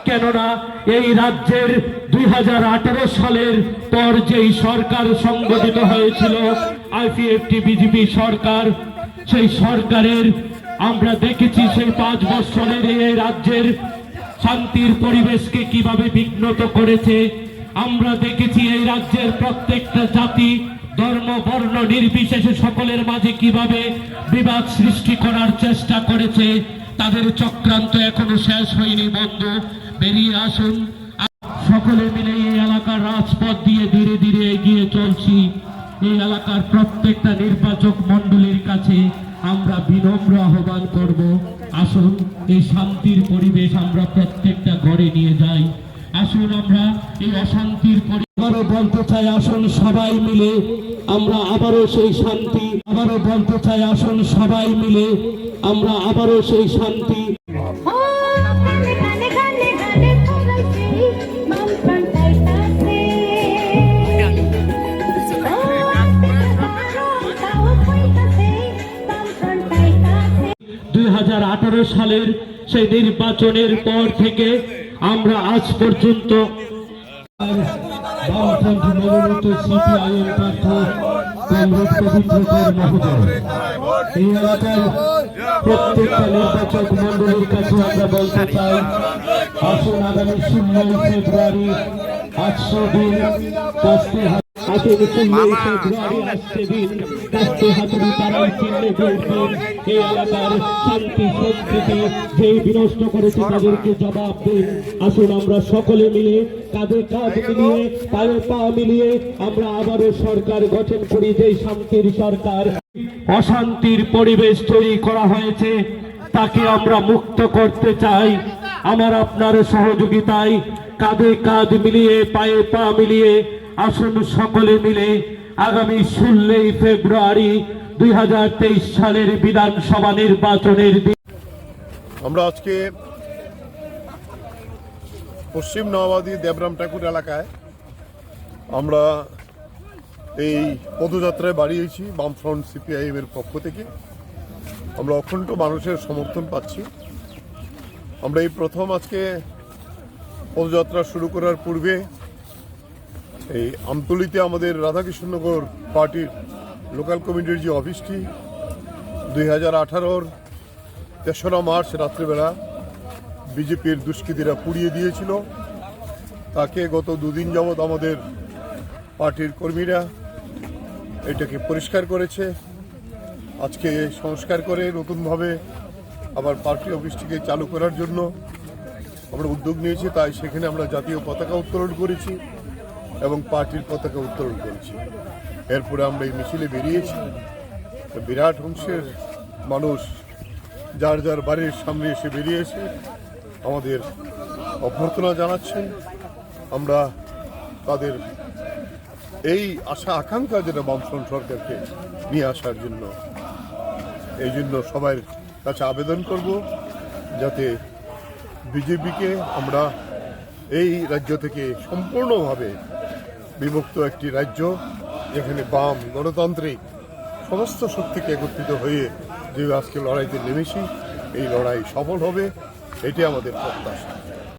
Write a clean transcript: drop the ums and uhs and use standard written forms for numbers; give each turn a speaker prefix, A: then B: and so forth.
A: কেননা এই রাজ্যের 2018 সালের পর যেই সরকার সংগঠিত হয়েছিল আইপিএফটি বিজেপি সরকার, সেই সরকারের আমরা দেখেছি সেই 5 বছরের এই রাজ্যের শান্তির পরিবেশকে কিভাবে বিঘ্নত করেছে। আমরা দেখেছি এই রাজ্যের প্রত্যেকটা জাতি ধর্ম বর্ণ নির্বিশেষে সকলের মাঝে কিভাবে বিবাদ সৃষ্টি করার চেষ্টা করেছে। তাদের চক্রান্ত এখনো শেষ হয়নি। বন্ধু, বেরিয়ে আসুন, সকলে মিলে এই এলাকার রাজপথ দিয়ে ধীরে ধীরে এগিয়ে চলছি। এই এলাকার প্রত্যেকটা নির্বাচক মণ্ডলীর কাছে আমরা বিনম্র আহ্বান করব, আসুন এই শান্তির পরিবেশ আমরা প্রত্যেকটা ঘরে নিয়ে যাই। আসুন আমরা এই অশান্তির পরিবারও বলতে চাই, আসুন সবাই মিলে আমরা আবারও সেই শান্তি, আবারও বলতে চাই, আসুন সবাই মিলে আমরা আবারও সেই শান্তি। সালের সেই নির্বাচনের পর থেকে আমরা আজ পর্যন্ত এই এলাকার প্রত্যেকটা নির্বাচক মন্ডলীর কাছে আমরা বলতে চাই, আসুন আগামী 16 ফেব্রুয়ারি 800 দিন এই এলাকার শান্তি সংস্কৃতি যে বিনষ্ট করেছে তাদেরকে জবাব দিন। আসুন আমরা সকলে মিলে কাঁধে কাঁধ মিলিয়ে পায়ে পা মিলিয়ে আমরা আবারও সরকার গঠন করি, যে শান্তির সরকার। অশান্তির পরিবেশ তৈরি করা হয়েছে তাকে আমরা মুক্ত করতে চাই। আমার আপনার সহযোগিতায় কাঁধে কাঁধ মিলিয়ে পায়ে পা মিলিয়ে আসুন সকলে মিলে আগামী 16 ফেব্রুয়ারি 2023 সালের বিধানসভা নির্বাচনের দিন
B: আমরা আজকে পশ্চিম নওয়াবাদী দেবরাম ঠাকুর এলাকায় আমরা এই পদযাত্রায় বাড়িয়েছি বামফ্রন্ট সিপিআইএম এর পক্ষ থেকে। আমরা অখণ্ড মানুষের সমর্থন পাচ্ছি। আমরা এই প্রথম আজকে পদযাত্রা শুরু করার পূর্বে এই আমতলিতে আমাদের রাধাকৃষ্ণনগর পার্টির লোকাল কমিটির যে অফিসটি 2018-র 3রা মার্চ রাত্রিবেলা বিজেপির দুষ্কৃতীরা পুড়িয়ে দিয়েছিল, তাকে গত 2 দিন যাবৎ আমাদের পার্টির কর্মীরা এটাকে পরিষ্কার করেছে। আজকে সংস্কার করে নতুনভাবে আবার পার্টি অফিসটিকে চালু করার জন্য আমরা উদ্যোগ নিয়েছি। তাই সেখানে আমরা জাতীয় পতাকা উত্তোলন করেছি এবং পার্টির পতাকা উত্তোলন করেছি। এরপরে আমরা এই মিছিলে বেরিয়েছি। বিরাট অংশের মানুষ যার যার বাড়ির সামনে এসে বেরিয়েছে আমাদের অভ্যর্থনা জানাচ্ছেন। আমরা তাদের এই আশা আকাঙ্ক্ষা যেটা বামফ্রন্ট সরকারকে নিয়ে আসার জন্য, এই জন্য সবার কাছে আবেদন করব যাতে বিজেপিকে আমরা এই রাজ্য থেকে সম্পূর্ণভাবে বিভক্ত একটি রাজ্য, যেখানে বাম গণতান্ত্রিক সমস্ত শক্তিকে একত্রিত হয়ে যে আজকে লড়াইতে নেমেছি, এই লড়াই সফল হবে, এটি আমাদের প্রত্যাশা।